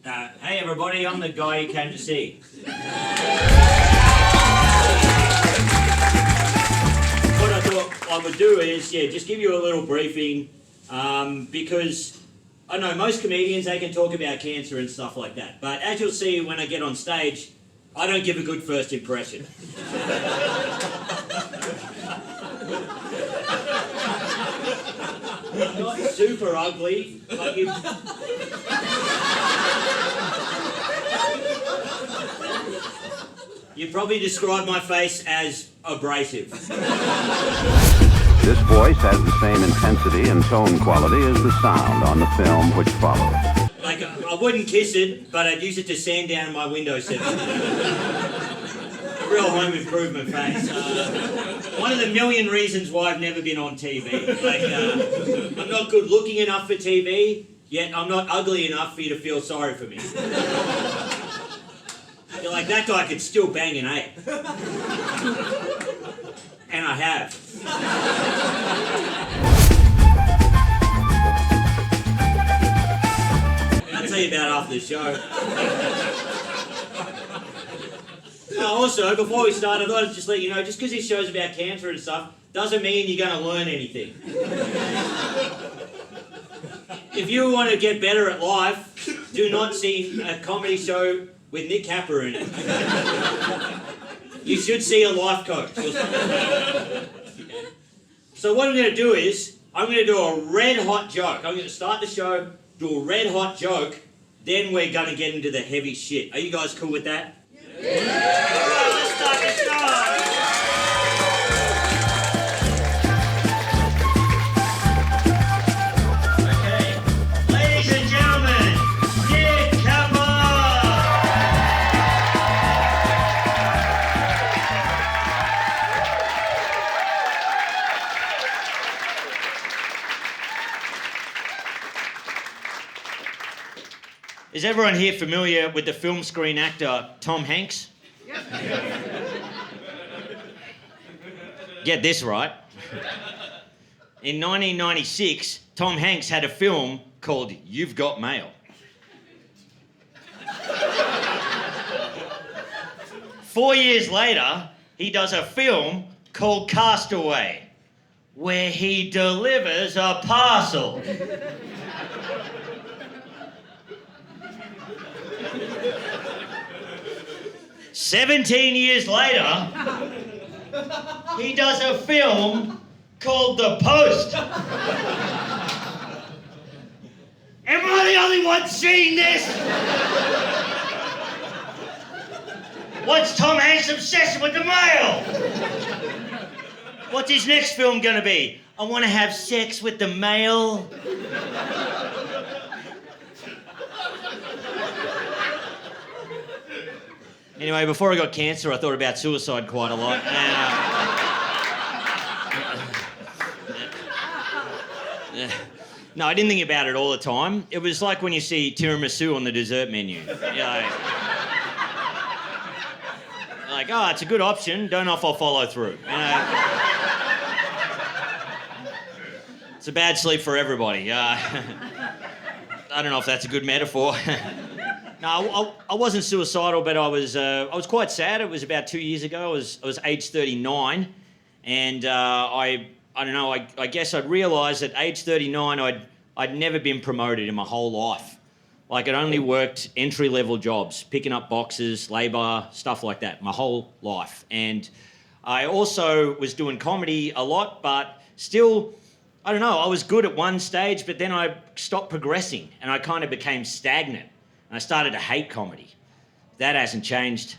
Hey everybody, I'm the guy you came to see. What I thought I would do is, just give you a little briefing, because I know most comedians, they can talk about cancer and stuff like that, but as you'll see when I get on stage, I don't give a good first impression. Not super ugly, but you'd probably describe my face as abrasive. This voice has the same intensity and tone quality as the sound on the film which follows. Like, I wouldn't kiss it, but I'd use it to sand down my windowsill. A real home improvement face. One of the million reasons why I've never been on TV. Like, I'm not good looking enough for TV, yet I'm not ugly enough for you to feel sorry for me. You're like, that guy could still bang an 8. And I have. I'll tell you about after the show. Also, before we start, I thought I'd just let you know, just because this show's about cancer and stuff, doesn't mean you're going to learn anything. If you want to get better at life, do not see a comedy show with Nick Capper in it. You should see a life coach. So what I'm going to do is, I'm going to do a red hot joke. I'm going to start the show, do a red hot joke, then we're going to get into the heavy shit. Are you guys cool with that? Yeah! Alright, let's start the show! Is everyone here familiar with the film screen actor Tom Hanks? Get this right. In 1996, Tom Hanks had a film called You've Got Mail. 4 years later, he does a film called Castaway, where he delivers a parcel. 17 years later, he does a film called The Post. Am I the only one seeing this? What's Tom Hanks' obsession with the mail? What's his next film gonna be? I want to have sex with the mail. Anyway, before I got cancer, I thought about suicide quite a lot. No, I didn't think about it all the time. It was like when you see tiramisu on the dessert menu. Like, oh, it's a good option. Don't know if I'll follow through. It's a bad sleep for everybody. I don't know if that's a good metaphor. No, I wasn't suicidal, but I was quite sad. It was about 2 years ago. I was age 39, and I don't know. I guess I'd realised at age 39 I'd never been promoted in my whole life. Like, I'd only worked entry-level jobs, picking up boxes, labour, stuff like that, my whole life. And I also was doing comedy a lot, but still, I don't know. I was good at one stage, but then I stopped progressing, and I kind of became stagnant. I started to hate comedy. That hasn't changed.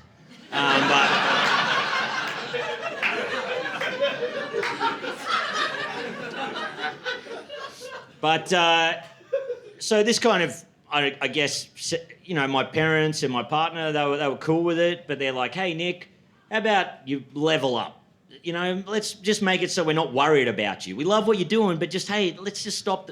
So this kind of, I guess, you know, my parents and my partner, they were cool with it, but they're like, hey, Nick, how about you level up? You know, let's just make it so we're not worried about you. We love what you're doing, but just, hey, let's just stop.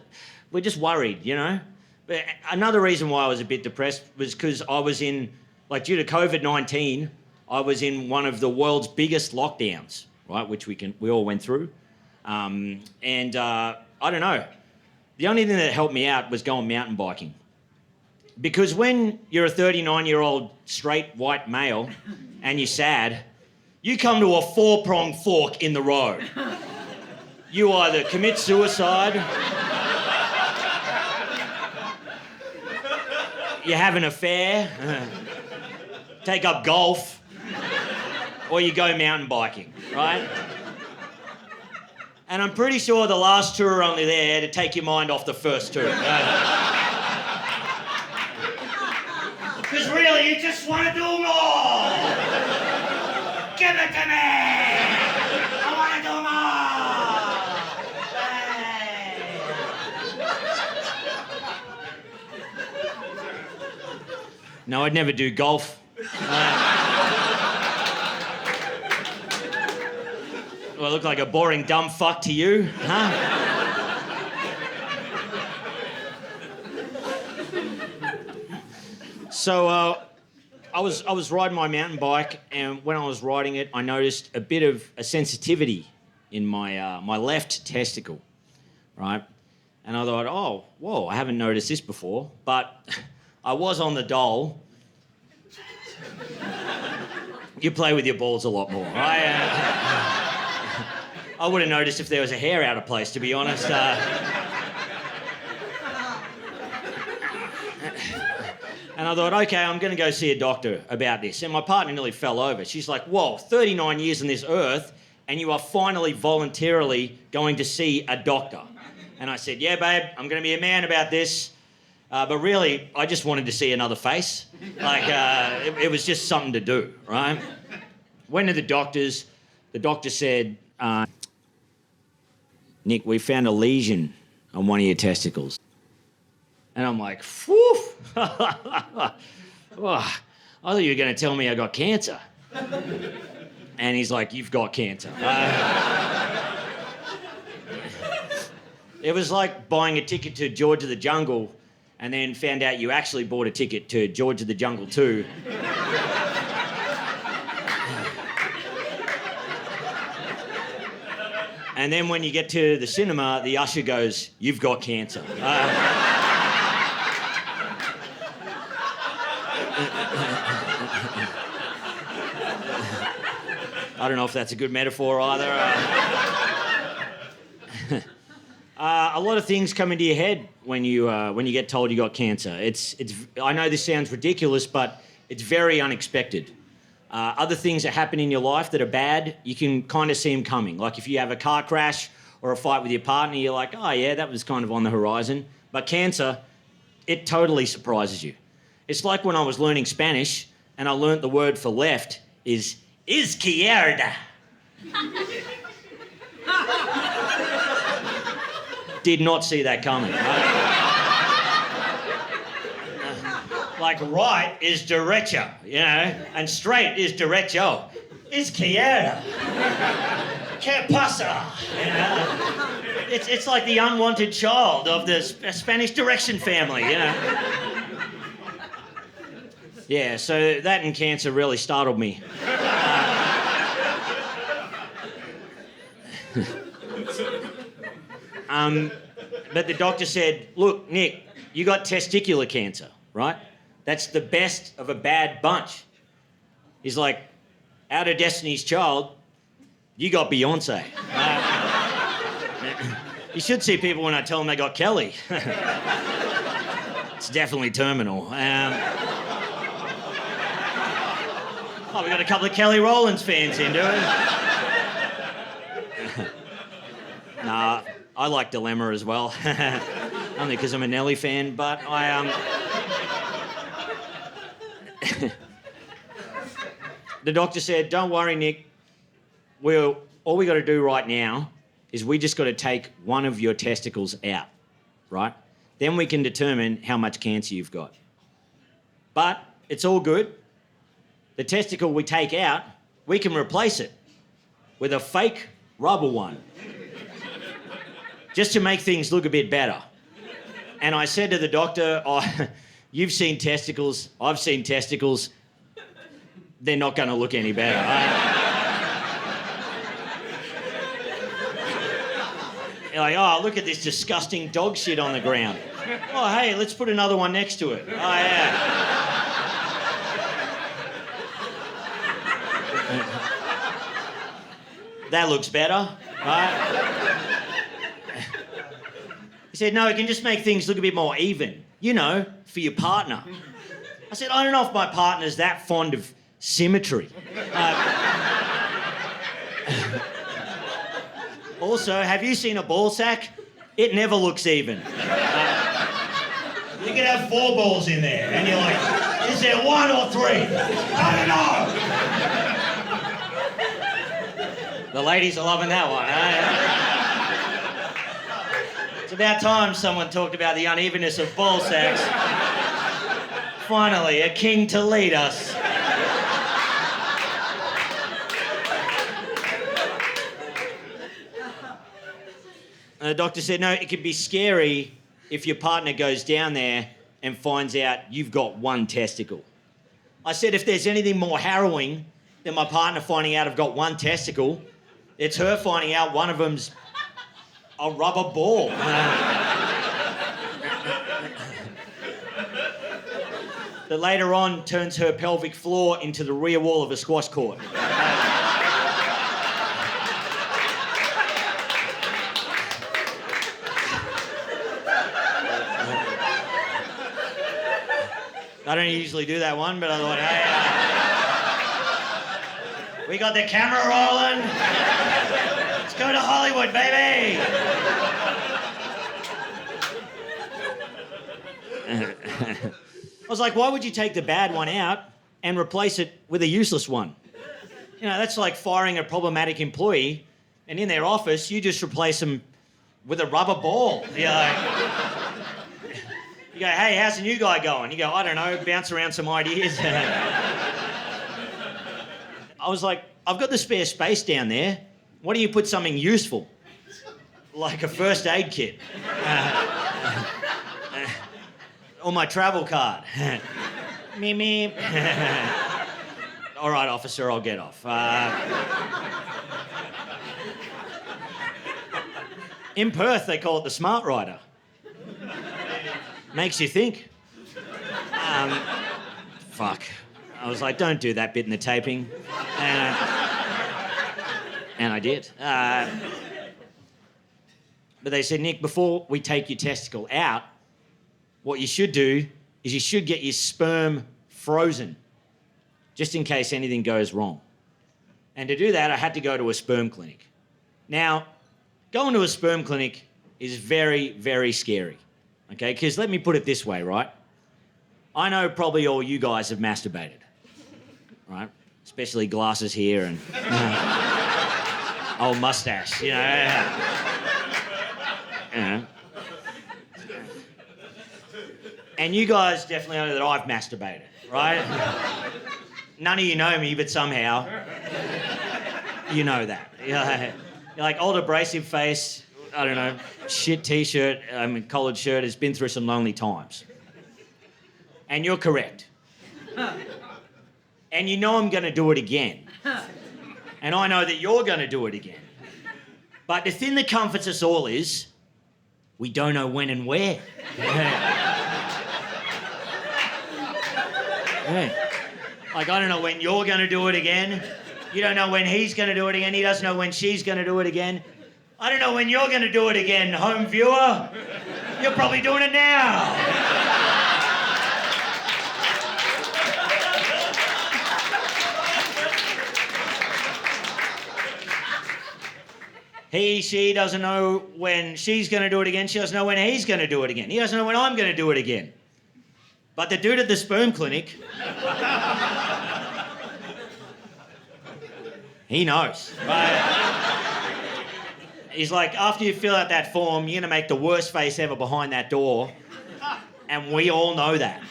We're just worried, you know? But another reason why I was a bit depressed was because I was in, like, due to COVID-19, I was in one of the world's biggest lockdowns, right, which we all went through. I don't know. The only thing that helped me out was going mountain biking. Because when you're a 39-year-old straight white male and you're sad, you come to a four-pronged fork in the road. You either commit suicide, you have an affair, take up golf, or you go mountain biking, right? And I'm pretty sure the last two are only there to take your mind off the first two. Because really, you just want to do them all. Give it to me. I want to do them all. Hey. No, I'd never do golf. Do I look like a boring dumb fuck to you, huh? So I was riding my mountain bike, and when I was riding it, I noticed a bit of a sensitivity in my my left testicle, right? And I thought, oh, whoa, I haven't noticed this before, but I was on the dole. You play with your balls a lot more. I would have noticed if there was a hair out of place, to be honest. And I thought, okay, I'm going to go see a doctor about this. And my partner nearly fell over. She's like, whoa, 39 years on this earth, and you are finally voluntarily going to see a doctor. And I said, yeah, babe, I'm going to be a man about this. But really, I just wanted to see another face. Like, it was just something to do, right? Went to the doctors. The doctor said, Nick, we found a lesion on one of your testicles. And I'm like, whew. Oh, I thought you were going to tell me I got cancer. And he's like, you've got cancer. It was like buying a ticket to George of the Jungle and then found out you actually bought a ticket to George of the Jungle 2. And then when you get to the cinema, the usher goes, you've got cancer. I don't know if that's a good metaphor either. A lot of things come into your head when you get told you got cancer. I know this sounds ridiculous, but it's very unexpected. Other things that happen in your life that are bad, you can kind of see them coming. Like if you have a car crash or a fight with your partner, you're like, oh yeah, that was kind of on the horizon. But cancer, it totally surprises you. It's like when I was learning Spanish and I learnt the word for left is izquierda. Did not see that coming. Like right is derecha, you know, and straight is derecho. Izquierda. Que pasa? You know? It's like the unwanted child of the Spanish direction family, you know. Yeah, so that and cancer really startled me. But the doctor said, look, Nick, you got testicular cancer, right? That's the best of a bad bunch. He's like, out of Destiny's Child, you got Beyonce. You should see people when I tell them they got Kelly. It's definitely terminal. Oh, we got a couple of Kelly Rowlands fans in, do we? Nah, I like Dilemma as well. Only because I'm a Nelly fan, but The doctor said, don't worry, Nick. All we got to do right now is we just got to take one of your testicles out, right? Then we can determine how much cancer you've got. But it's all good. The testicle we take out, we can replace it with a fake rubber one. Just to make things look a bit better. And I said to the doctor, oh, you've seen testicles, I've seen testicles. They're not going to look any better. You're like, oh, look at this disgusting dog shit on the ground. Oh, hey, let's put another one next to it. Oh, yeah. That looks better, right? He said, no, it can just make things look a bit more even, you know, for your partner. I said, I don't know if my partner's that fond of symmetry. Also, have you seen a ball sack? It never looks even. You could have 4 balls in there, and you're like, is there 1 or 3? I don't know. The ladies are loving that one, eh? It's about time someone talked about the unevenness of ball sacks. Finally, a king to lead us. And the doctor said, no, it could be scary if your partner goes down there and finds out you've got 1 testicle. I said, if there's anything more harrowing than my partner finding out I've got 1 testicle, it's her finding out one of them's a rubber ball. That later on turns her pelvic floor into the rear wall of a squash court. I don't usually do that one, but I thought, hey, we got the camera rolling. Let's go to Hollywood, baby. I was like, why would you take the bad one out and replace it with a useless one? You know, that's like firing a problematic employee, and in their office, you just replace them with a rubber ball. You're like, you go, hey, how's the new guy going? You go, I don't know, bounce around some ideas. I was like, I've got the spare space down there. Why don't you put something useful? Like a first aid kit. Or my travel card. Meep, meep. All right, officer, I'll get off. In Perth, they call it the smart rider. Makes you think. Fuck. I was like, don't do that bit in the taping. And I did. But they said, Nick, before we take your testicle out, what you should do is you should get your sperm frozen, just in case anything goes wrong. And to do that, I had to go to a sperm clinic. Now, going to a sperm clinic is very, very scary. Okay, because let me put it this way, right? I know probably all you guys have masturbated, right? Especially glasses here and old mustache, you know. And you guys definitely know that I've masturbated, right? None of you know me, but somehow you know that. You're like old abrasive face, I don't know, shit T-shirt, collared shirt, has been through some lonely times. And you're correct. And you know I'm going to do it again. And I know that you're going to do it again. But the thing that comforts us all is we don't know when and where. Like, I don't know when you're going to do it again. You don't know when he's going to do it again. He doesn't know when she's going to do it again. I don't know when you're going to do it again, home viewer. You're probably doing it now. She doesn't know when she's going to do it again. She doesn't know when he's going to do it again. He doesn't know when I'm going to do it again. But the dude at the sperm clinic, he knows. Right? He's like, after you fill out that form, you're going to make the worst face ever behind that door. And we all know that.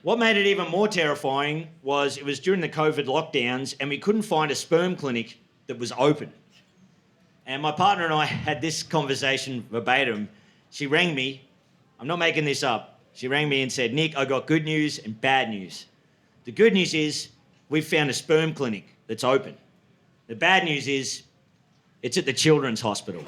What made it even more terrifying was it was during the COVID lockdowns and we couldn't find a sperm clinic that was open. And my partner and I had this conversation verbatim. She rang me. I'm not making this up. She rang me and said, Nick, I got good news and bad news. The good news is we've found a sperm clinic that's open. The bad news is it's at the children's hospital.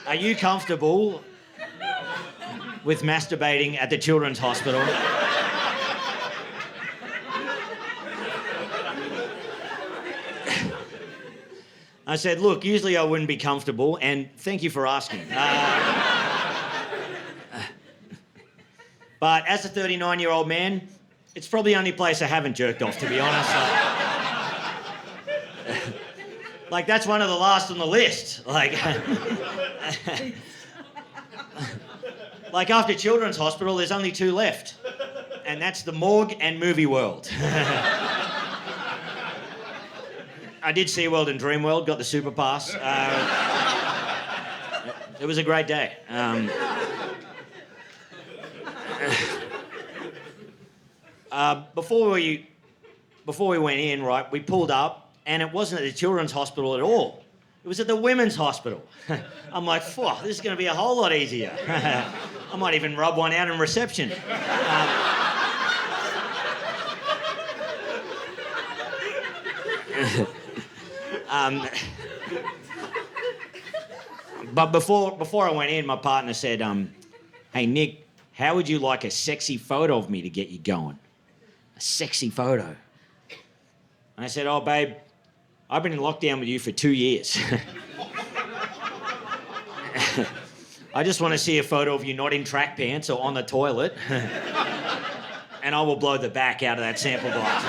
Are you comfortable with masturbating at the children's hospital? I said, look, usually I wouldn't be comfortable, and thank you for asking. But as a 39-year-old man, it's probably the only place I haven't jerked off, to be honest. Like, that's one of the last on the list. Like after Children's Hospital, there's only two left. And that's the morgue and movie world. I did SeaWorld and Dreamworld, got the super pass. It was a great day. Before we went in, right, we pulled up, and it wasn't at the Children's Hospital at all. It was at the Women's Hospital. I'm like, phew, this is going to be a whole lot easier. I might even rub one out in reception. But before I went in, my partner said, hey, Nick, how would you like a sexy photo of me to get you going? A sexy photo. And I said, oh, babe, I've been in lockdown with you for 2 years. I just want to see a photo of you not in track pants or on the toilet. And I will blow the back out of that sample glass.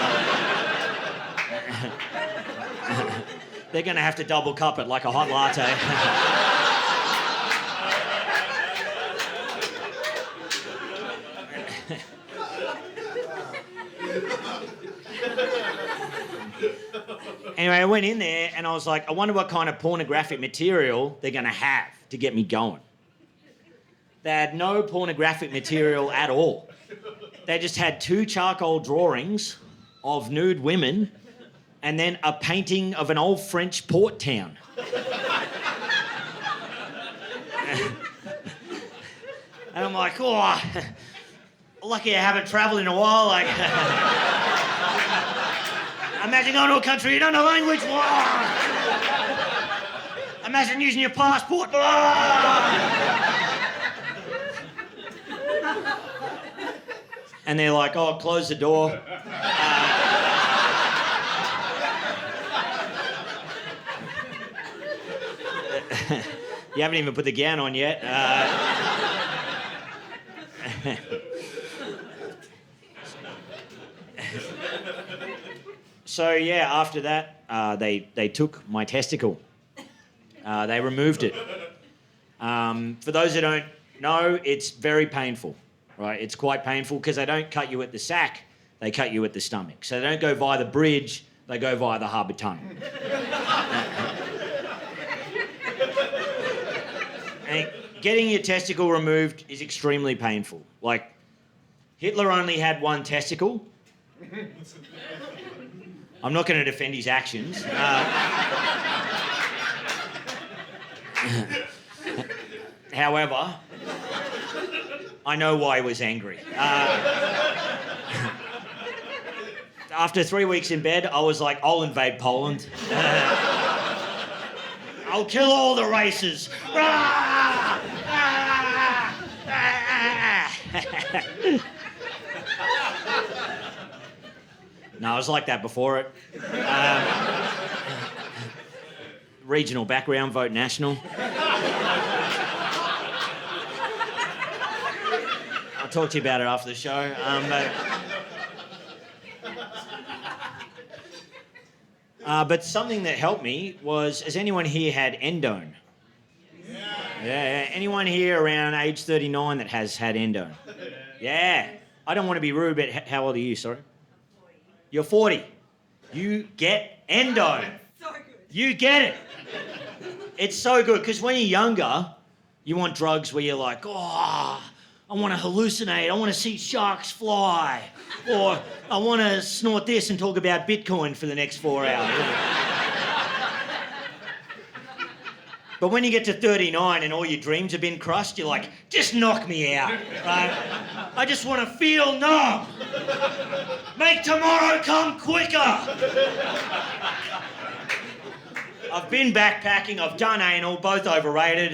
They're going to have to double cup it like a hot latte. Anyway, I went in there and I was like, I wonder what kind of pornographic material they're going to have to get me going. They had no pornographic material at all. They just had 2 charcoal drawings of nude women and then a painting of an old French port town. And I'm like, oh, lucky I haven't travelled in a while. Like, imagine going to a country you don't know language. Imagine using your passport. And they're like, oh, close the door. You haven't even put the gown on yet. So yeah, after that, they took my testicle. They removed it. For those that don't know, it's very painful, right? It's quite painful because they don't cut you at the sack, they cut you at the stomach. So they don't go via the bridge, they go via the harbour tunnel. And getting your testicle removed is extremely painful. Like, Hitler only had one testicle. I'm not going to defend his actions. However, I know why he was angry. After 3 weeks in bed, I was like, I'll invade Poland. I'll kill all the races. No, I was like that before it. Regional background, vote national. I'll talk to you about it after the show. But something that helped me was, has anyone here had endone? Yeah. Anyone here around age 39 that has had endone? Yeah. I don't want to be rude, but how old are you, sorry? 40. You're 40. You get endone. So good. You get it. It's so good, because when you're younger, you want drugs where you're like, oh, I want to hallucinate, I want to see sharks fly, or I want to snort this and talk about Bitcoin for the next 4 hours. But when you get to 39 and all your dreams have been crushed, you're like, just knock me out, right? I just want to feel numb. Make tomorrow come quicker. I've been backpacking, I've done anal, both overrated.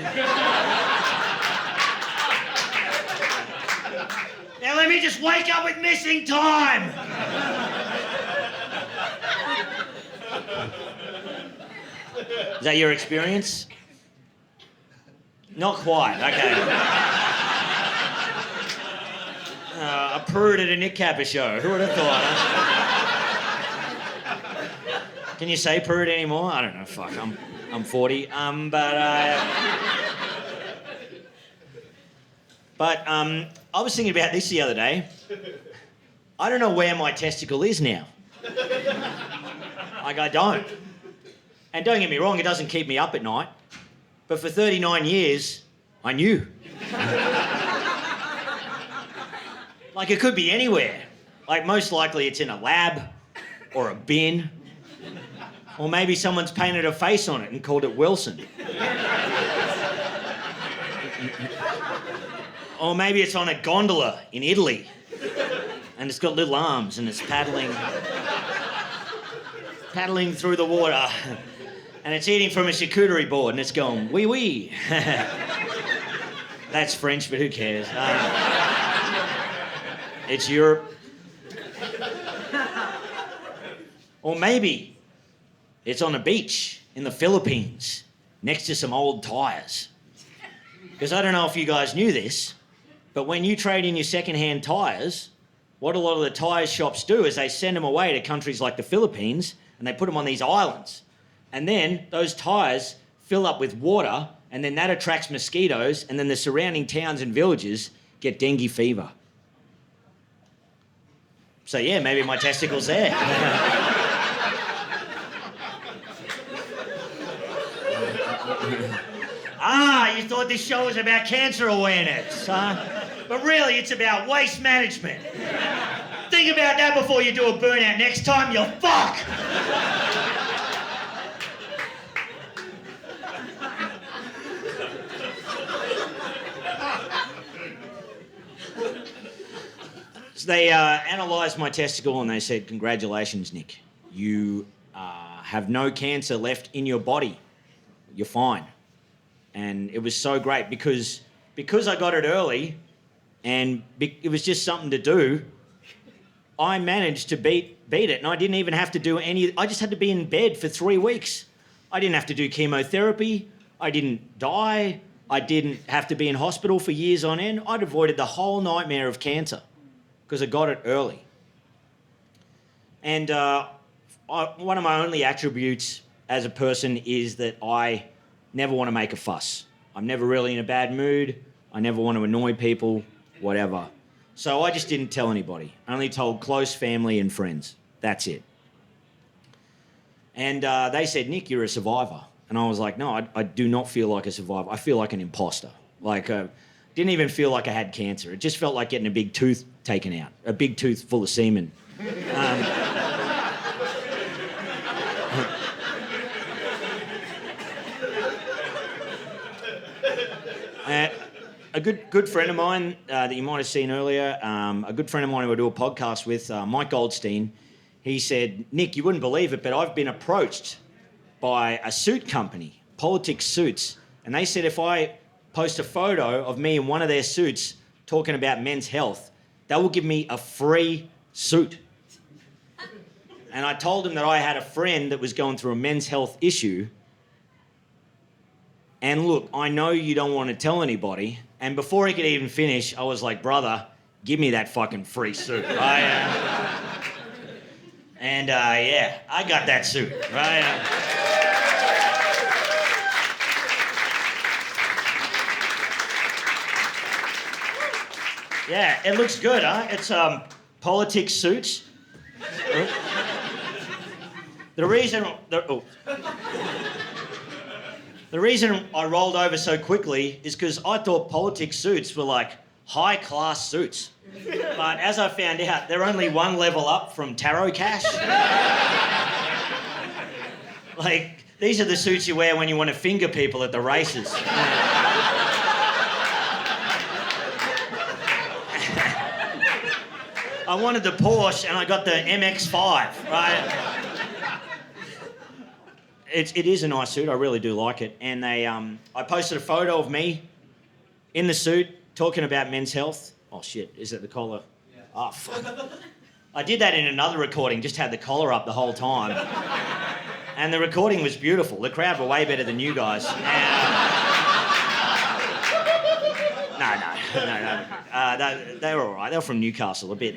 Now let me just wake up with missing time. Is that your experience? Not quite, okay. A prude at a Nick Capper show. Who would have thought, huh? Can you say prude anymore? I don't know, fuck, I'm 40. But I was thinking about this the other day. I don't know where my testicle is now. Like, I don't. And don't get me wrong, it doesn't keep me up at night. But for 39 years, I knew. Like, it could be anywhere. Like, most likely it's in a lab or a bin. Or maybe someone's painted a face on it and called it Wilson. Or maybe it's on a gondola in Italy. And it's got little arms and it's paddling through the water. And it's eating from a charcuterie board and it's going, wee wee. That's French, but who cares? It's Europe. Or maybe it's on a beach in the Philippines next to some old tyres. Because I don't know if you guys knew this, but when you trade in your second-hand tyres, what a lot of the tyre shops do is they send them away to countries like the Philippines and they put them on these islands. And then those tyres fill up with water and then that attracts mosquitoes and then the surrounding towns and villages get dengue fever. So yeah, maybe my testicle's there. You thought this show was about cancer awareness, huh? But really, it's about waste management. Think about that before you do a burnout next time, you fuck! So they analysed my testicle and they said, congratulations, Nick. You have no cancer left in your body. You're fine. And it was so great because I got it early and it was just something to do, I managed to beat it. And I didn't even have to do I just had to be in bed for 3 weeks. I didn't have to do chemotherapy. I didn't die. I didn't have to be in hospital for years on end. I'd avoided the whole nightmare of cancer because I got it early. And one of my only attributes as a person is that I never want to make a fuss. I'm never really in a bad mood. I never want to annoy people, whatever. So I just didn't tell anybody. I only told close family and friends. That's it. And they said, Nick, you're a survivor. And I was like, no, I do not feel like a survivor. I feel like an imposter. Like, didn't even feel like I had cancer. It just felt like getting a big tooth taken out, a big tooth full of semen. A good friend of mine that you might have seen earlier, a good friend of mine who I do a podcast with, Mike Goldstein, he said, Nick, you wouldn't believe it, but I've been approached by a suit company, Politics Suits, and they said if I post a photo of me in one of their suits talking about men's health, they will give me a free suit. And I told him that I had a friend that was going through a men's health issue. And look, I know you don't want to tell anybody. And before he could even finish, I was like, brother, give me that fucking free suit. Yeah, I got that suit, right? Yeah, it looks good, huh? It's Politics Suits. The reason I rolled over so quickly is because I thought Politics Suits were like high-class suits. But as I found out, they're only one level up from tarot cash. Like, these are the suits you wear when you want to finger people at the races. I wanted the Porsche and I got the MX-5, right? it is a nice suit. I really do like it. And I posted a photo of me in the suit talking about men's health. Oh, shit. Is it the collar? Yeah. Oh, fuck. I did that in another recording, just had the collar up the whole time. And the recording was beautiful. The crowd were way better than you guys. No. They were all right. They were from Newcastle a bit.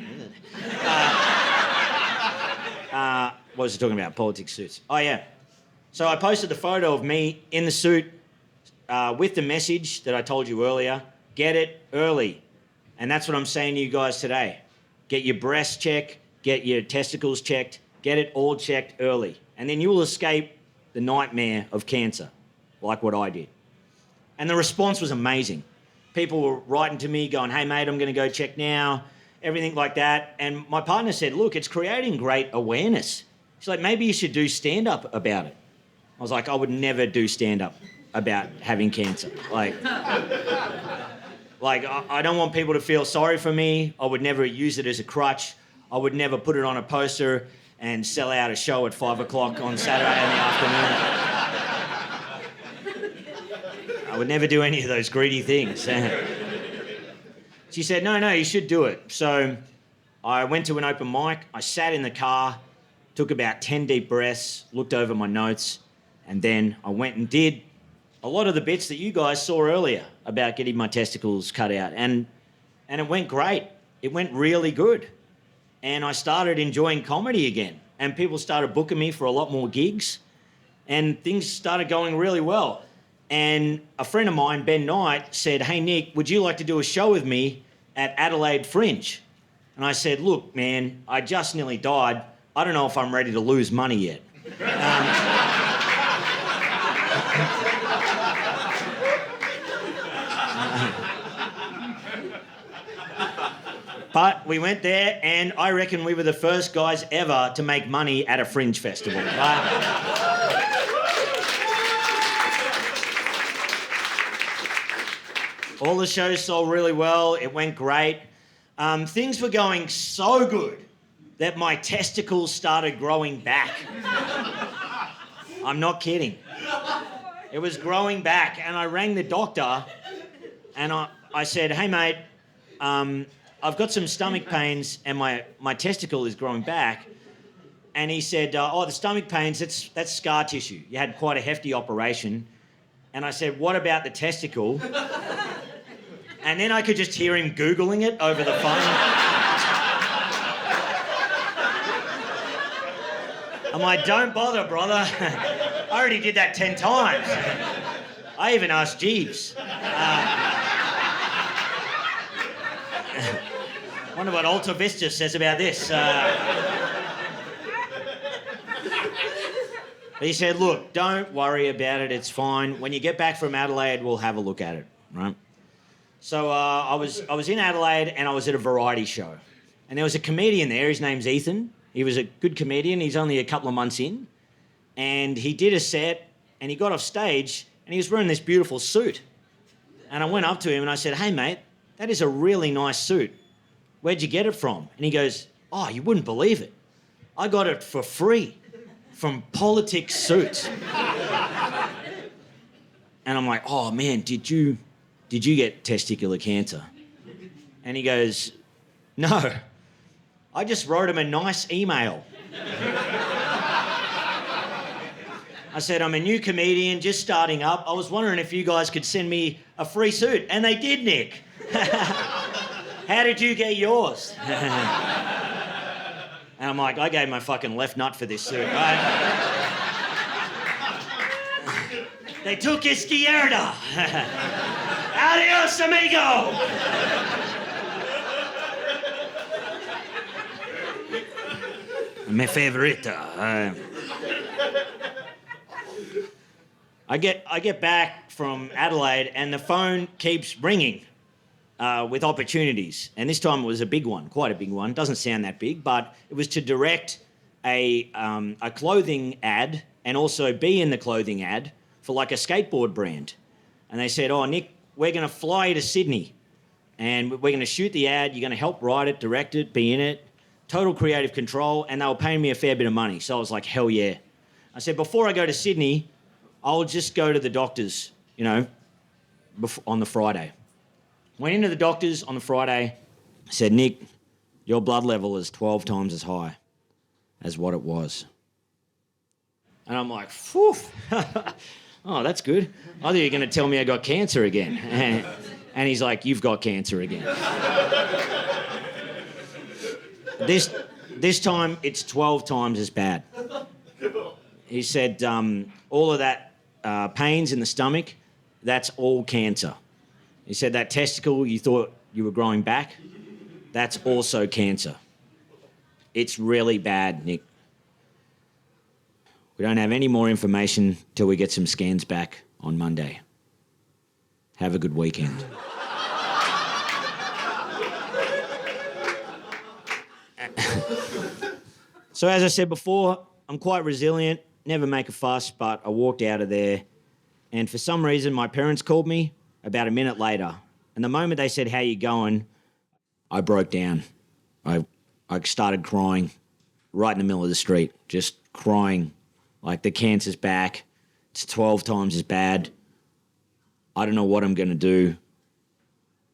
What was I talking about? Politics suits. Oh, yeah. So I posted the photo of me in the suit with the message that I told you earlier. Get it early. And that's what I'm saying to you guys today. Get your breasts checked, get your testicles checked, get it all checked early. And then you will escape the nightmare of cancer, like what I did. And the response was amazing. People were writing to me going, hey, mate, I'm going to go check now, everything like that. And my partner said, look, it's creating great awareness. She's like, maybe you should do stand-up about it. I was like, I would never do stand-up about having cancer. Like I don't want people to feel sorry for me. I would never use it as a crutch. I would never put it on a poster and sell out a show at 5 o'clock on Saturday in the afternoon. I would never do any of those greedy things. She said, no, you should do it. So I went to an open mic. I sat in the car, took about 10 deep breaths, looked over my notes, and then I went and did a lot of the bits that you guys saw earlier about getting my testicles cut out. And it went great. It went really good. And I started enjoying comedy again. And people started booking me for a lot more gigs. And things started going really well. And a friend of mine, Ben Knight, said, hey, Nick, would you like to do a show with me at Adelaide Fringe? And I said, look, man, I just nearly died. I don't know if I'm ready to lose money yet. But we went there, and I reckon we were the first guys ever to make money at a fringe festival. All the shows sold really well. It went great. Things were going so good that my testicles started growing back. I'm not kidding. It was growing back, and I rang the doctor, and I said, hey, mate, I've got some stomach pains and my testicle is growing back. And he said, the stomach pains, that's scar tissue. You had quite a hefty operation. And I said, what about the testicle? And then I could just hear him Googling it over the phone. I'm like, don't bother, brother. I already did that 10 times. I even asked Jeeves. Wonder what Alta Vista says about this. But he said, look, don't worry about it, it's fine. When you get back from Adelaide, we'll have a look at it, right? So I was in Adelaide and I was at a variety show. And there was a comedian there, his name's Ethan. He was a good comedian, he's only a couple of months in. And he did a set and he got off stage and he was wearing this beautiful suit. And I went up to him and I said, hey, mate, that is a really nice suit. Where'd you get it from? And he goes, oh, you wouldn't believe it. I got it for free from Politics Suits. And I'm like, oh, man, did you get testicular cancer? And he goes, no, I just wrote him a nice email. I said, I'm a new comedian, just starting up. I was wondering if you guys could send me a free suit. And they did, Nick. How did you get yours? And I'm like, I gave my fucking left nut for this suit, right? They took izquierda. Adios, amigo. Mi favorita. I get back from Adelaide and the phone keeps ringing. With opportunities. And this time it was a big one, quite a big one. Doesn't sound that big, but it was to direct a clothing ad and also be in the clothing ad for like a skateboard brand. And they said, oh, Nick, we're going to fly you to Sydney and we're going to shoot the ad. You're going to help write it, direct it, be in it. Total creative control. And they were paying me a fair bit of money. So I was like, hell yeah. I said, before I go to Sydney, I'll just go to the doctors, on the Friday. Went into the doctors on the Friday, said, Nick, your blood level is 12 times as high as what it was. And I'm like, phew. Oh, that's good. I thought you were going to tell me I got cancer again. And he's like, you've got cancer again. This time, it's 12 times as bad. He said, all of that pains in the stomach, that's all cancer. He said that testicle you thought you were growing back, that's also cancer. It's really bad, Nick. We don't have any more information till we get some scans back on Monday. Have a good weekend. So as I said before, I'm quite resilient, never make a fuss, but I walked out of there and for some reason my parents called me about a minute later. And the moment they said, how you going? I broke down. I started crying right in the middle of the street, just crying like the cancer's back. It's 12 times as bad. I don't know what I'm going to do.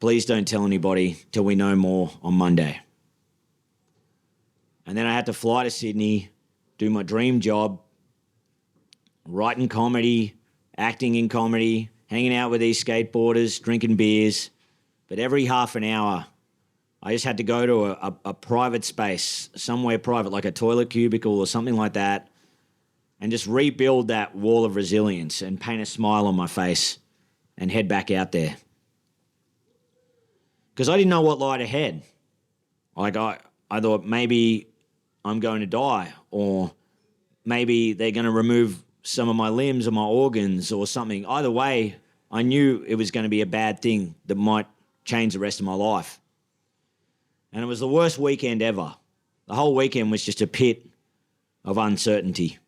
Please don't tell anybody till we know more on Monday. And then I had to fly to Sydney, do my dream job, writing comedy, acting in comedy, hanging out with these skateboarders, drinking beers. But every half an hour, I just had to go to a private space, somewhere private, like a toilet cubicle or something like that, and just rebuild that wall of resilience and paint a smile on my face and head back out there. Because I didn't know what lied ahead. Like, I thought maybe I'm going to die, or maybe they're going to remove some of my limbs or my organs or something. Either way, I knew it was going to be a bad thing that might change the rest of my life. And it was the worst weekend ever. The whole weekend was just a pit of uncertainty.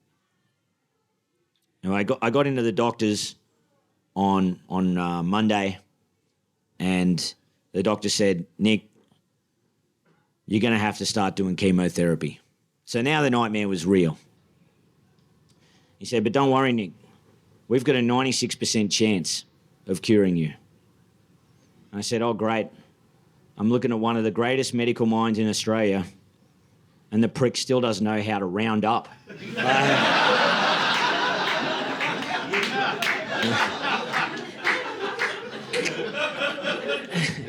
And I got into the doctors on Monday, and the doctor said, Nick, you're going to have to start doing chemotherapy. So now the nightmare was real. He said, but don't worry, Nick. We've got a 96% chance of curing you. I said, oh, great. I'm looking at one of the greatest medical minds in Australia, and the prick still doesn't know how to round up.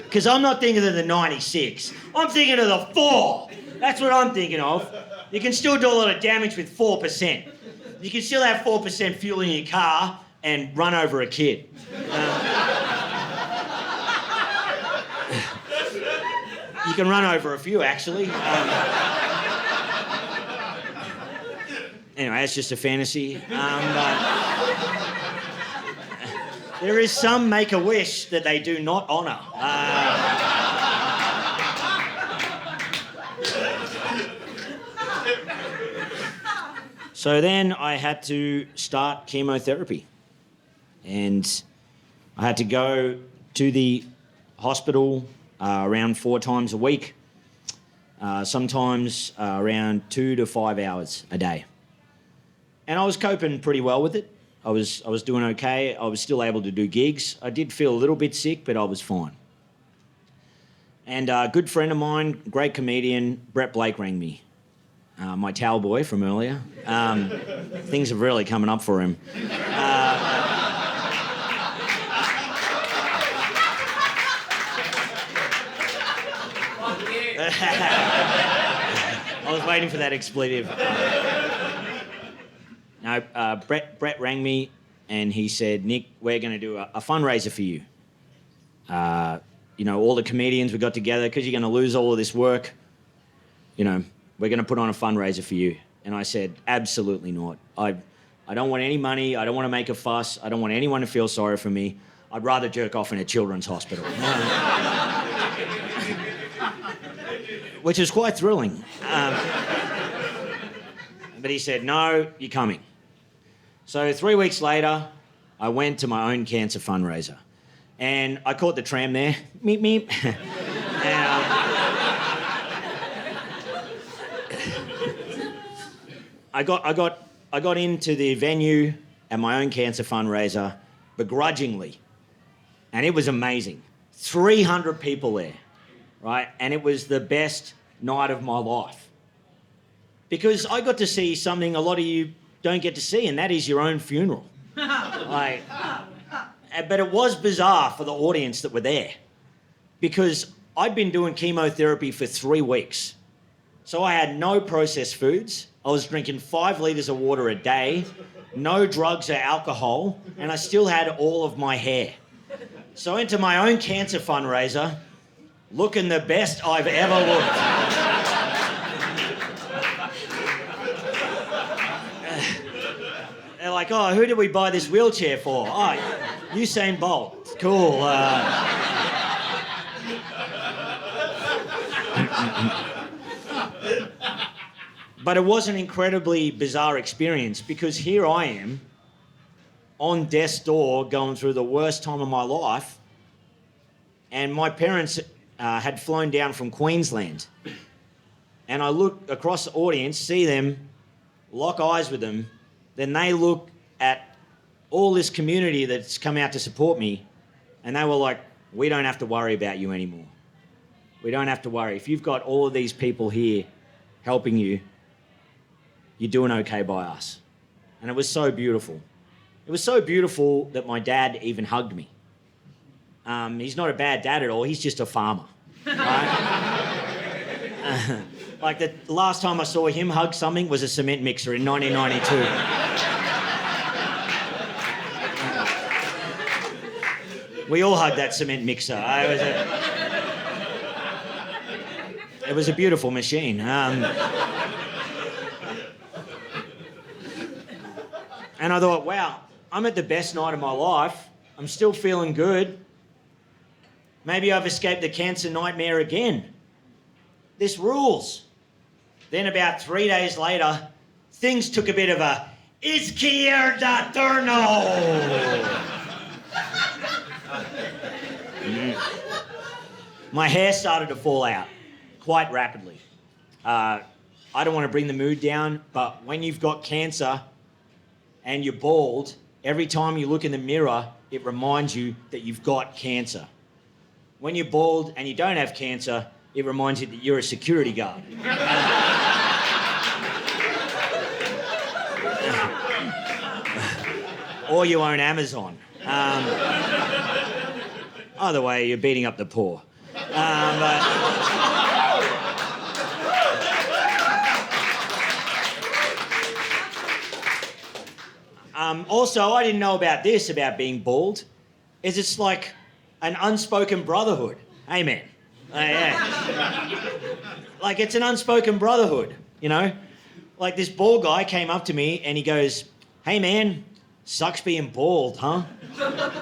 Because I'm not thinking of the 96. I'm thinking of the 4. That's what I'm thinking of. You can still do a lot of damage with 4%. You can still have 4% fuel in your car and run over a kid. You can run over a few, actually. Anyway, it's just a fantasy. There is some Make-A-Wish that they do not honour. So then I had to start chemotherapy. And I had to go to the hospital around 4 times a week, sometimes around 2 to 5 hours a day. And I was coping pretty well with it. I was doing okay. I was still able to do gigs. I did feel a little bit sick, but I was fine. And a good friend of mine, great comedian, Brett Blake, rang me. My towel boy from earlier. Things are really coming up for him. I was waiting for that expletive. No, Brett rang me and he said, Nick, we're going to do a fundraiser for you. All the comedians we got together, because you're going to lose all of this work, we're going to put on a fundraiser for you. And I said, absolutely not. I don't want any money. I don't want to make a fuss. I don't want anyone to feel sorry for me. I'd rather jerk off in a children's hospital. Which is quite thrilling. But he said, no, you're coming. So 3 weeks later, I went to my own cancer fundraiser. And I caught the tram there. Meep, meep. And, I got I got into the venue at my own cancer fundraiser begrudgingly, and it was amazing. 300 people there, right? And it was the best night of my life. Because I got to see something a lot of you don't get to see, and that is your own funeral. Like, but it was bizarre for the audience that were there, because I'd been doing chemotherapy for 3 weeks. So I had no processed foods. I was drinking 5 litres of water a day, no drugs or alcohol, and I still had all of my hair. So into my own cancer fundraiser, looking the best I've ever looked. They're like, oh, who did we buy this wheelchair for? Oh, Usain Bolt. Cool. But it was an incredibly bizarre experience, because here I am on death's door going through the worst time of my life, and my parents had flown down from Queensland, and I look across the audience, see them, lock eyes with them, then they look at all this community that's come out to support me, and they were like, we don't have to worry about you anymore. We don't have to worry. If you've got all of these people here helping you, you're doing okay by us. And it was so beautiful. It was so beautiful that my dad even hugged me. He's not a bad dad at all, he's just a farmer. Right? Like the last time I saw him hug something was a cement mixer in 1992. We all hugged that cement mixer. It was a beautiful machine. And I thought, wow, I'm at the best night of my life. I'm still feeling good. Maybe I've escaped the cancer nightmare again. This rules. Then about 3 days later, things took a bit of a izquierda turno. My hair started to fall out quite rapidly. I don't want to bring the mood down, but when you've got cancer and you're bald, every time you look in the mirror, it reminds you that you've got cancer. When you're bald and you don't have cancer, it reminds you that you're a security guard. Or you own Amazon. Either way, you're beating up the poor. Also, I didn't know about this, about being bald, is it's like an unspoken brotherhood. Hey, man. Yeah. Like, it's an unspoken brotherhood, you know? Like, this bald guy came up to me and he goes, hey, man, sucks being bald, huh? And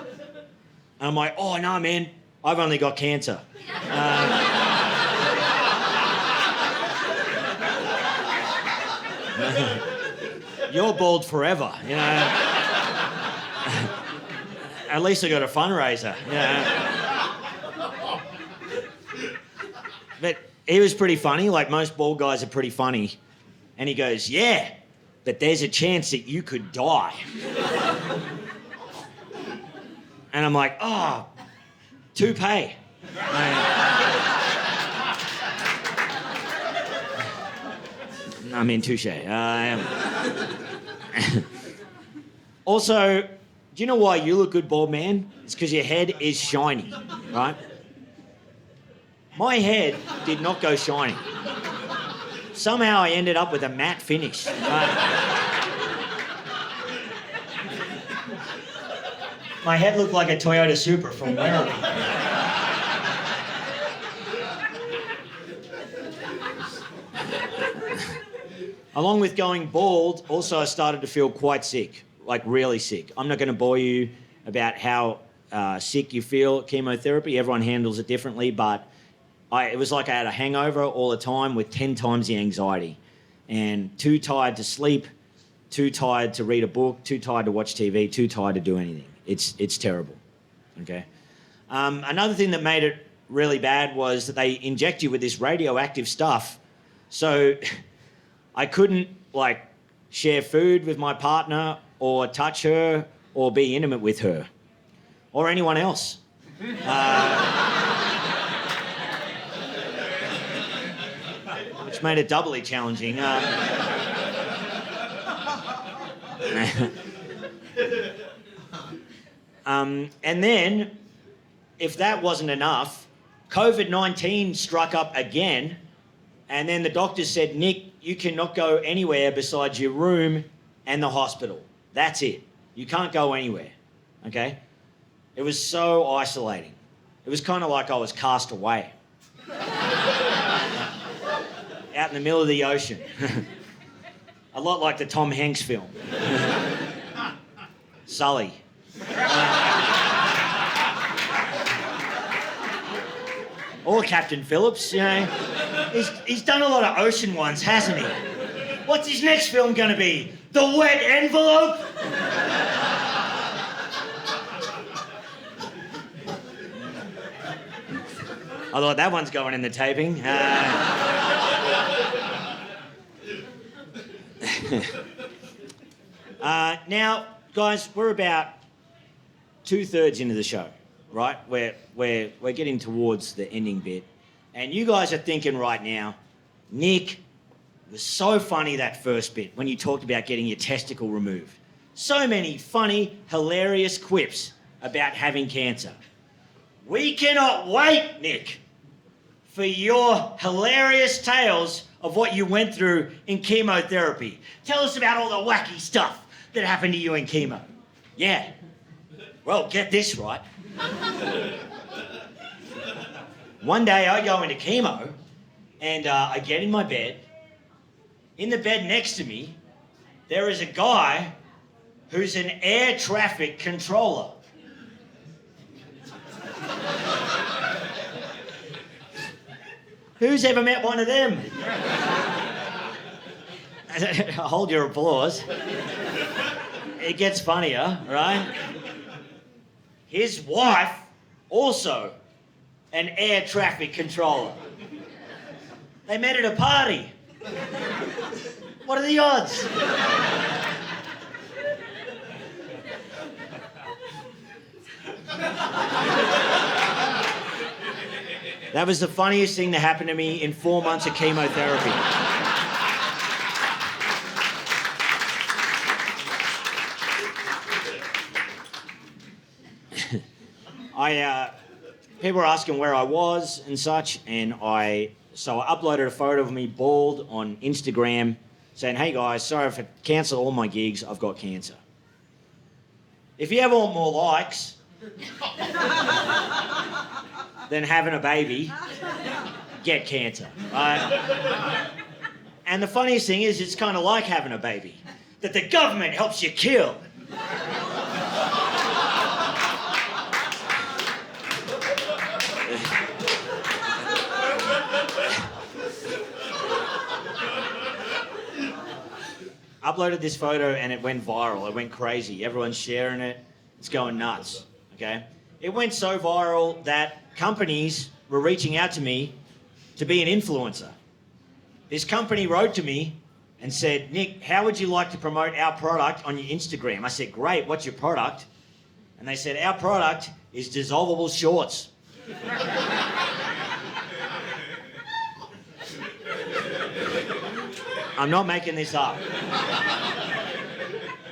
I'm like, oh, no, man, I've only got cancer. You're bald forever, you know. At least I got a fundraiser, you know. But he was pretty funny, like most bald guys are pretty funny. And he goes, yeah, but there's a chance that you could die. And I'm like, oh, toupee. I mean, touche. Also, do you know why you look good, bald man? It's because your head is shiny, right? My head did not go shiny. Somehow I ended up with a matte finish. My head looked like a Toyota Supra from Werribee. Along with going bald, also I started to feel quite sick, like really sick. I'm not going to bore you about how sick you feel at chemotherapy. Everyone handles it differently, but it was like I had a hangover all the time with 10 times the anxiety. And too tired to sleep, too tired to read a book, too tired to watch TV, too tired to do anything. It's terrible, okay? Another thing that made it really bad was that they inject you with this radioactive stuff. So I couldn't, like, share food with my partner, or touch her, or be intimate with her, or anyone else. Which made it doubly challenging. And then, if that wasn't enough, COVID-19 struck up again, and then the doctor said, Nick, you cannot go anywhere besides your room and the hospital. That's it. You can't go anywhere, okay? It was so isolating. It was kind of like I was cast away. Out in the middle of the ocean. A lot like the Tom Hanks film. Sully. Or Captain Phillips, you know. He's done a lot of ocean ones, hasn't he? What's his next film going to be? The Wet Envelope? I thought that one's going in the taping. Now, guys, we're about 2/3 into the show, right? We're getting towards the ending bit. And you guys are thinking right now, Nick, it was so funny that first bit when you talked about getting your testicle removed. So many funny, hilarious quips about having cancer. We cannot wait, Nick, for your hilarious tales of what you went through in chemotherapy. Tell us about all the wacky stuff that happened to you in chemo. Yeah. Well, get this right. One day I go into chemo and I get in my bed. In the bed next to me, there is a guy who's an air traffic controller. Who's ever met one of them? Hold your applause. It gets funnier, right? His wife, also an air traffic controller. They met at a party. What are the odds? That was the funniest thing that happened to me in 4 months of chemotherapy. People were asking where I was and such, and so I uploaded a photo of me bald on Instagram saying, hey guys, sorry if I cancel all my gigs, I've got cancer. If you ever want more likes than having a baby, get cancer, right? And the funniest thing is, it's kind of like having a baby, that the government helps you kill. Uploaded this photo and it went viral. It went crazy. Everyone's sharing it. It's going nuts, okay? It went so viral that companies were reaching out to me to be an influencer. This company wrote to me and said, Nick, how would you like to promote our product on your Instagram? I said, great, what's your product? And they said, our product is dissolvable shorts. I'm not making this up.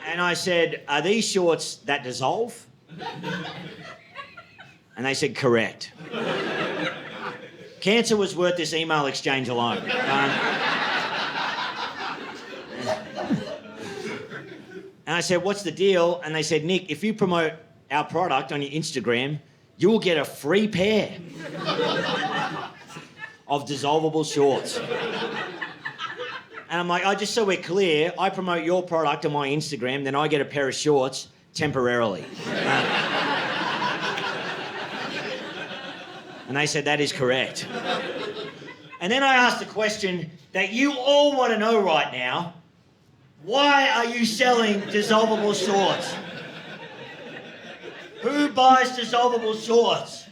And I said, are these shorts that dissolve? And they said, correct. Cancer was worth this email exchange alone. And I said, what's the deal? And they said, Nick, if you promote our product on your Instagram, you will get a free pair of dissolvable shorts. And I'm like, oh, just so we're clear, I promote your product on my Instagram, then I get a pair of shorts temporarily. And they said, that is correct. And then I asked the question that you all want to know right now. Why are you selling dissolvable shorts? Who buys dissolvable shorts?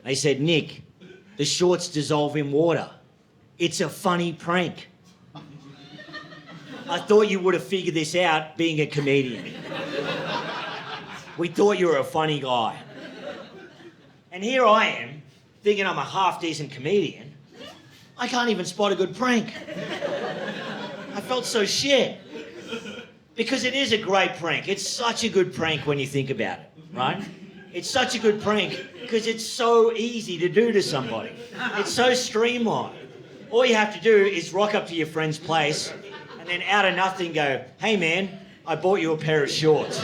They said, Nick, the shorts dissolve in water. It's a funny prank. I thought you would have figured this out being a comedian. We thought you were a funny guy. And here I am, thinking I'm a half-decent comedian. I can't even spot a good prank. I felt so shit. Because it is a great prank. It's such a good prank when you think about it, right? It's such a good prank because it's so easy to do to somebody. It's so streamlined. All you have to do is rock up to your friend's place and then out of nothing go, "Hey man, I bought you a pair of shorts."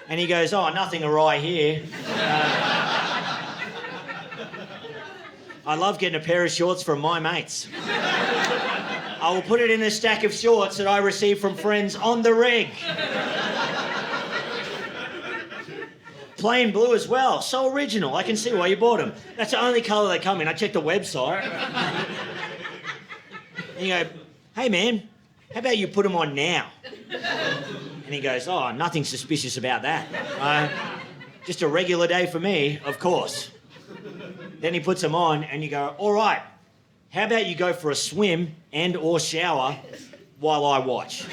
And he goes, "Oh, nothing awry here. I love getting a pair of shorts from my mates. I will put it in a stack of shorts that I receive from friends on the reg. Plain blue as well, so original. I can see why you bought them. That's the only colour they come in. I checked the website." And you go, "Hey man, how about you put them on now?" And he goes, "Oh, nothing suspicious about that. Just a regular day for me, of course." Then he puts them on and you go, "All right, how about you go for a swim and or shower while I watch?"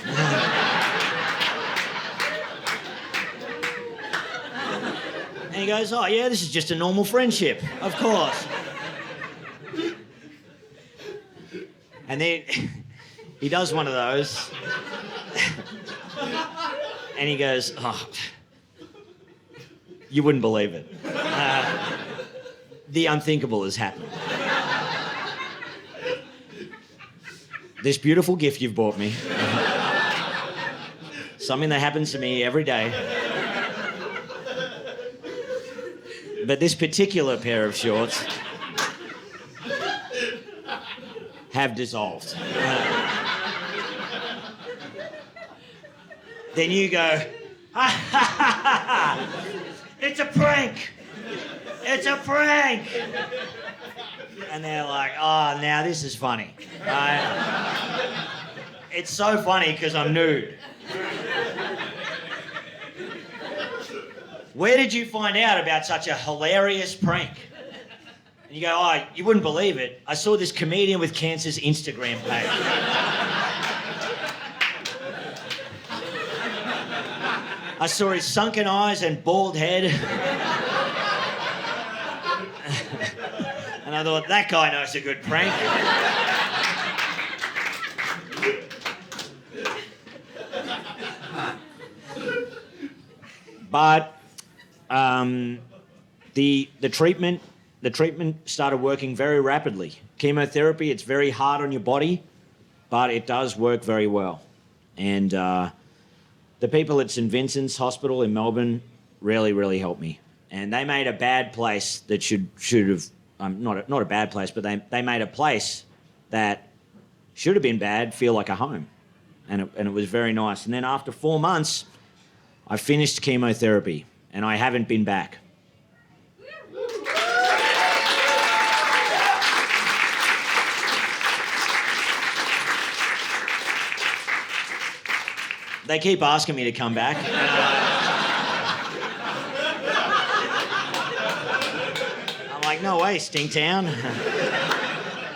And he goes, "Oh yeah, this is just a normal friendship, of course." And then he does one of those. And he goes, "Oh, you wouldn't believe it. The unthinkable has happened. This beautiful gift you've bought me, something that happens to me every day, but this particular pair of shorts have dissolved." Then you go, "Ha ha ha ha! It's a prank! It's a prank!" And they're like, "Oh, now this is funny. It's so funny because I'm nude." "Where did you find out about such a hilarious prank?" And you go, "Oh, you wouldn't believe it. I saw this comedian with cancer's Instagram page. I saw his sunken eyes and bald head. And I thought, that guy knows a good prank." But the treatment started working very rapidly. Chemotherapy, it's very hard on your body, but it does work very well. And the people at St Vincent's Hospital in Melbourne really, really helped me. And they made a bad place that should have, not a bad place, but they made a place that should have been bad feel like a home. And it was very nice. And then after 4 months, I finished chemotherapy and I haven't been back. They keep asking me to come back. I'm like, "No way, Stinktown.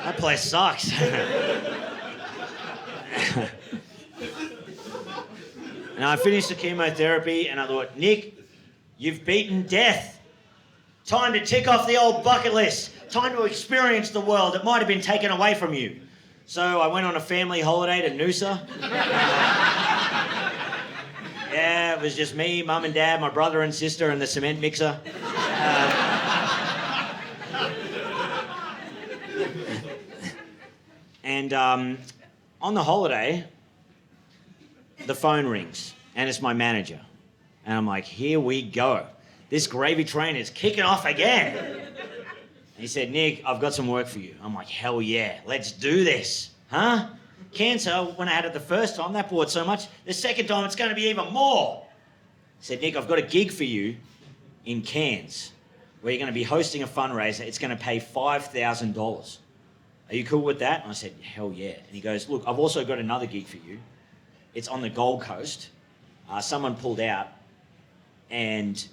That place sucks." And I finished the chemotherapy and I thought, "Nick, you've beaten death. Time to tick off the old bucket list. Time to experience the world that might have been taken away from you." So I went on a family holiday to Noosa. Yeah, it was just me, Mum and Dad, my brother and sister, and the cement mixer. And on the holiday, the phone rings, and it's my manager. And I'm like, here we go. This gravy train is kicking off again. And he said, "Nick, I've got some work for you." I'm like, hell yeah, let's do this. Huh? Cancer, when I had it the first time, that brought so much. The second time, it's going to be even more. He said, "Nick, I've got a gig for you in Cairns where you're going to be hosting a fundraiser. It's going to pay $5,000. Are you cool with that?" And I said, hell yeah. And he goes, "Look, I've also got another gig for you. It's on the Gold Coast. Someone pulled out and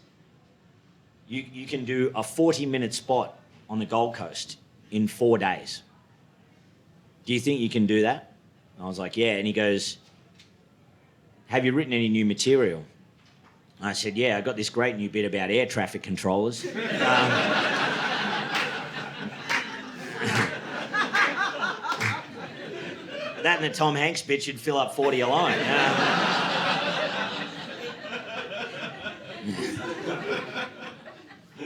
you can do a 40-minute spot on the Gold Coast in 4 days. Do you think you can do that? I was like, yeah. And he goes, have you written any new material? I said, yeah, I got this great new bit about air traffic controllers. That and the Tom Hanks bit should fill up 40 alone.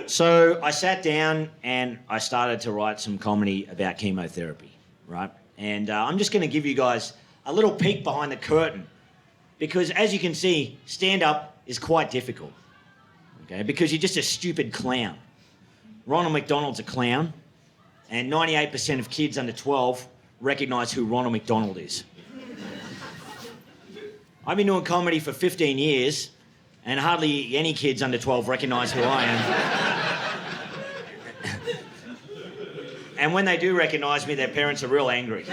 So I sat down and I started to write some comedy about chemotherapy, right? And I'm just going to give you guys a little peek behind the curtain because, as you can see, stand-up is quite difficult, okay? Because you're just a stupid clown. Ronald McDonald's a clown, and 98% of kids under 12 recognise who Ronald McDonald is. I've been doing comedy for 15 years, and hardly any kids under 12 recognise who I am. And when they do recognise me, their parents are real angry.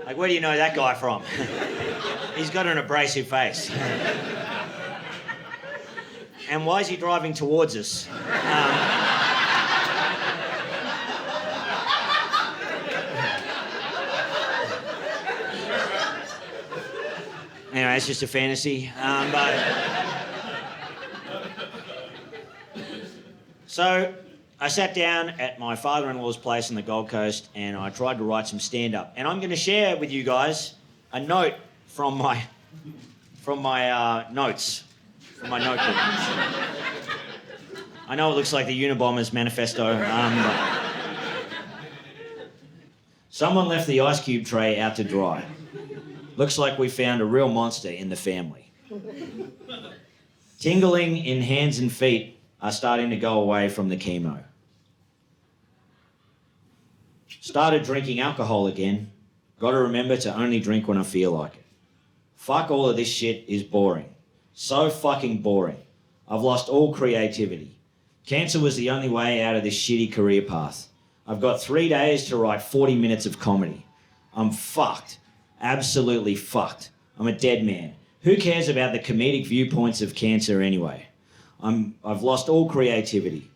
Like, where do you know that guy from? He's got an abrasive face. And why is he driving towards us? Anyway, it's just a fantasy. So I sat down at my father-in-law's place on the Gold Coast and I tried to write some stand-up. And I'm going to share with you guys a note from my notes, from my notebook. I know it looks like the Unabomber's manifesto. But someone left the ice cube tray out to dry. Looks like we found a real monster in the family. Tingling in hands and feet are starting to go away from the chemo. Started drinking alcohol again. Got to remember to only drink when I feel like it. Fuck all of this shit is boring. So fucking boring. I've lost all creativity. Cancer was the only way out of this shitty career path. I've got 3 days to write 40 minutes of comedy. I'm fucked. Absolutely fucked. I'm a dead man. Who cares about the comedic viewpoints of cancer anyway? I've lost all creativity.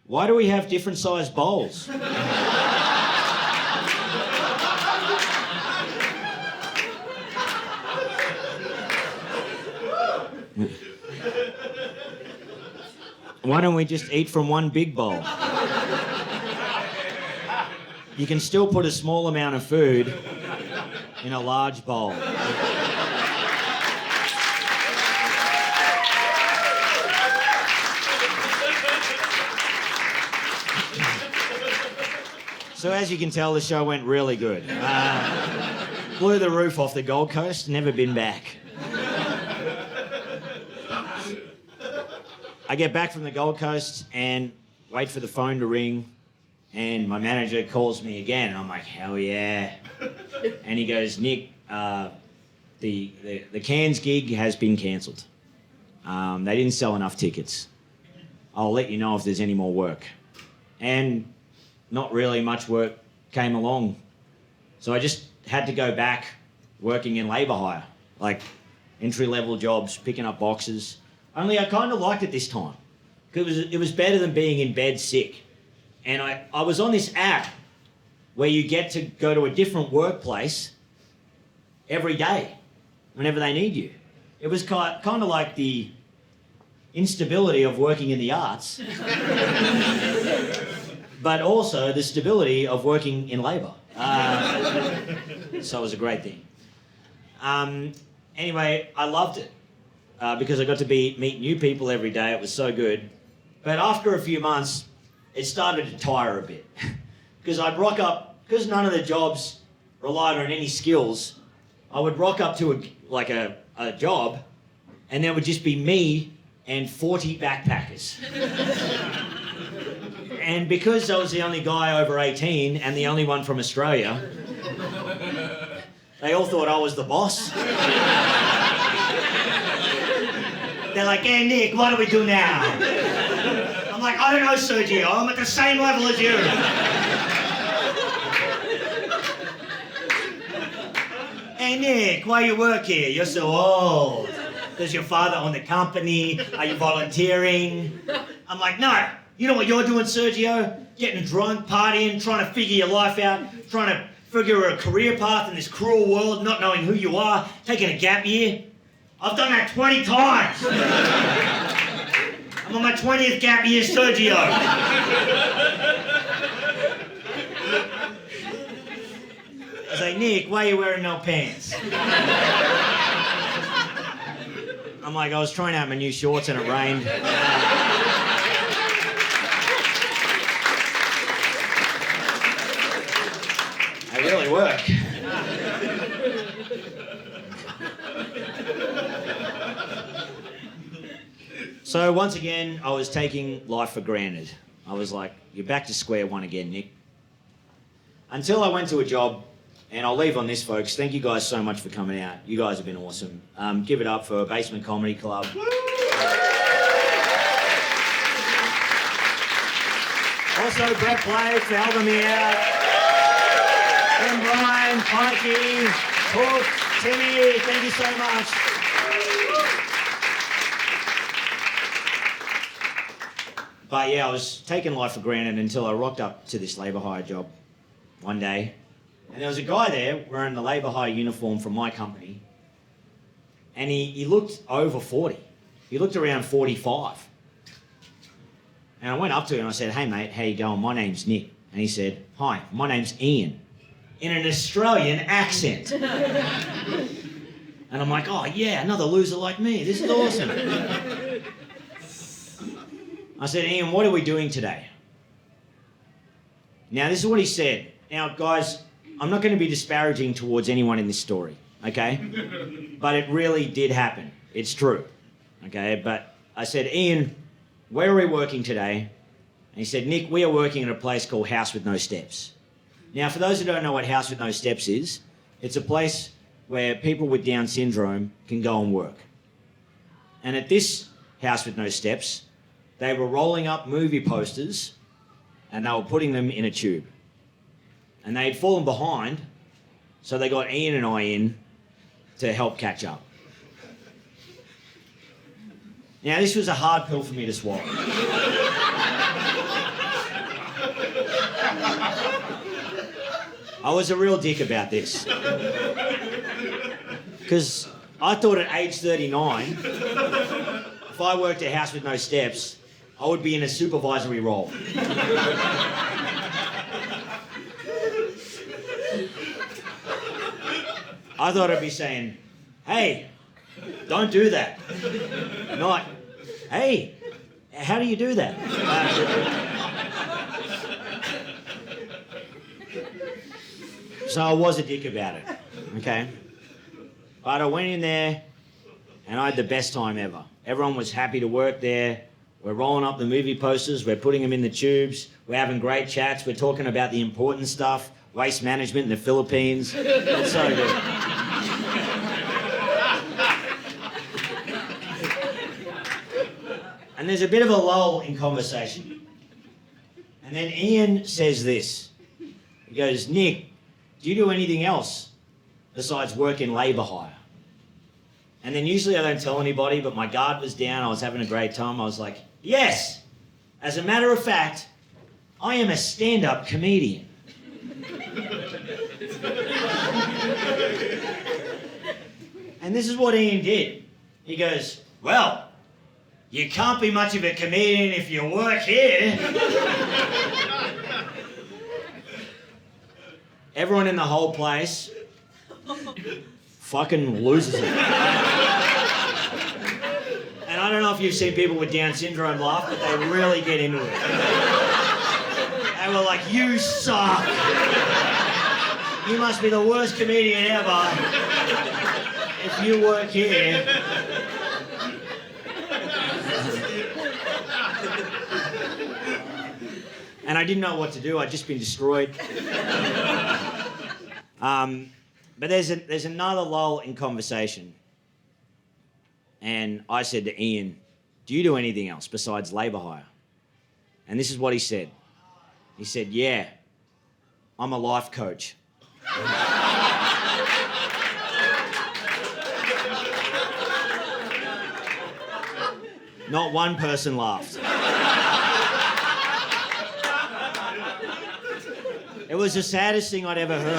Why do we have different sized bowls? Why don't we just eat from one big bowl? You can still put a small amount of food in a large bowl. So as you can tell, the show went really good. Blew the roof off the Gold Coast, never been back. I get back from the Gold Coast and wait for the phone to ring, and my manager calls me again, and I'm like, hell yeah. And he goes, Nick, the Cairns gig has been cancelled. They didn't sell enough tickets. I'll let you know if there's any more work. And not really much work came along. So I just had to go back working in labour hire, like entry-level jobs, picking up boxes. Only I kind of liked it this time. It was better than being in bed sick. And I was on this app where you get to go to a different workplace every day, whenever they need you. It was kind of like the instability of working in the arts, but also the stability of working in labour. So it was a great thing. Anyway, I loved it because I got to meet new people every day. It was so good. But after a few months, it started to tire a bit. Because I'd rock up, because none of the jobs relied on any skills, I would rock up to a job and there would just be me and 40 backpackers. And because I was the only guy over 18 and the only one from Australia, they all thought I was the boss. They're like, hey Nick, what do we do now? I'm like, I don't know, Sergio, I'm at the same level as you. Hey Nick, why you work here? You're so old. Does your father own the company? Are you volunteering? I'm like, no. You know what you're doing, Sergio? Getting drunk, partying, trying to figure your life out, trying to figure a career path in this cruel world, not knowing who you are, taking a gap year. I've done that 20 times. I'm on my 20th gap year, Sergio. I was like, Nick, why are you wearing no pants? I'm like, I was trying out my new shorts and it rained. They really work. So once again, I was taking life for granted. I was like, you're back to square one again, Nick. Until I went to a job, and I'll leave on this, folks. Thank you guys so much for coming out. You guys have been awesome. Give it up for Basement Comedy Club. Also, Brett Blake for helping me out. And Brian, Mikey, Hook, Timmy, thank you so much. But yeah, I was taking life for granted until I rocked up to this labour hire job one day. And there was a guy there wearing the labour hire uniform from my company. And he looked over 40. He looked around 45. And I went up to him and I said, hey mate, how you going? My name's Nick. And he said, hi, my name's Ian. In an Australian accent. And I'm like, oh yeah, another loser like me. This is awesome. I said, Ian, what are we doing today? Now, this is what he said. Now, guys, I'm not going to be disparaging towards anyone in this story, okay? But it really did happen. It's true, okay? But I said, Ian, where are we working today? And he said, Nick, we are working at a place called House with No Steps. Now, for those who don't know what House with No Steps is, it's a place where people with Down syndrome can go and work. And at this House with No Steps, they were rolling up movie posters and they were putting them in a tube. And they had fallen behind, so they got Ian and I in to help catch up. Now, this was a hard pill for me to swallow. I was a real dick about this. Because I thought at age 39, if I worked at House with No Steps, I would be in a supervisory role. I thought I'd be saying, hey, don't do that. Not, hey, how do you do that? So I was a dick about it, okay? But I went in there and I had the best time ever. Everyone was happy to work there. We're rolling up the movie posters, we're putting them in the tubes, we're having great chats, we're talking about the important stuff, waste management in the Philippines. It's so good. And there's a bit of a lull in conversation. And then Ian says this. He goes, Nick, do you do anything else besides work in labour hire? And then usually I don't tell anybody, but my guard was down, I was having a great time. I was like, yes, as a matter of fact, I am a stand-up comedian. And this is what Ian did. He goes, well, you can't be much of a comedian if you work here. Everyone in the whole place fucking loses it. And I don't know if you've seen people with Down syndrome laugh, but they really get into it. They were like, you suck. You must be the worst comedian ever if you work here. And I didn't know what to do. I'd just been destroyed. But there's another lull in conversation. And I said to Ian, do you do anything else besides labour hire? And this is what he said. He said, yeah, I'm a life coach. Not one person laughed. It was the saddest thing I'd ever heard.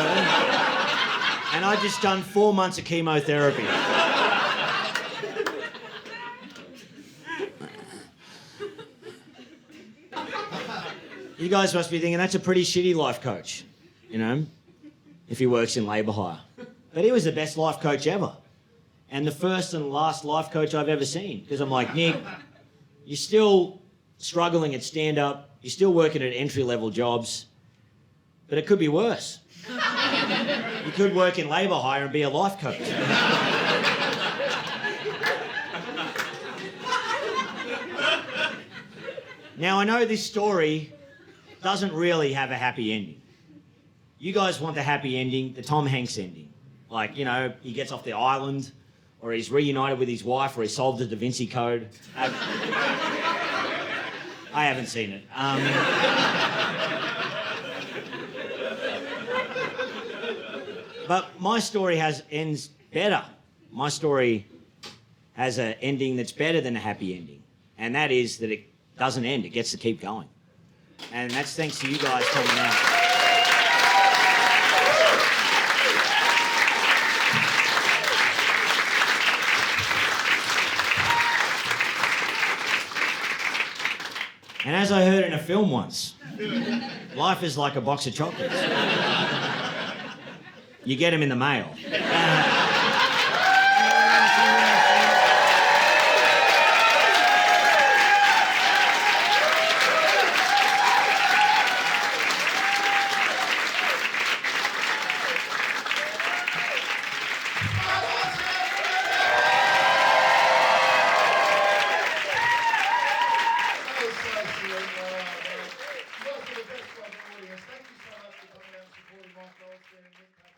And I'd just done 4 months of chemotherapy. You guys must be thinking, that's a pretty shitty life coach, you know, if he works in labour hire. But he was the best life coach ever. And the first and last life coach I've ever seen. Because I'm like, Nick, you're still struggling at stand-up, you're still working at entry-level jobs, but it could be worse. You could work in labour hire and be a life coach. Now, I know this story doesn't really have a happy ending. You guys want the happy ending, the Tom Hanks ending. Like, you know, he gets off the island, or he's reunited with his wife, or he solved the Da Vinci Code. I haven't seen it. But my story ends better. My story has an ending that's better than a happy ending. And that is that it doesn't end, it gets to keep going. And that's thanks to you guys coming out. And as I heard in a film once, life is like a box of chocolates. You get them in the mail. Thank you so much for coming out and supporting Mike Goldstein and Nick Payne.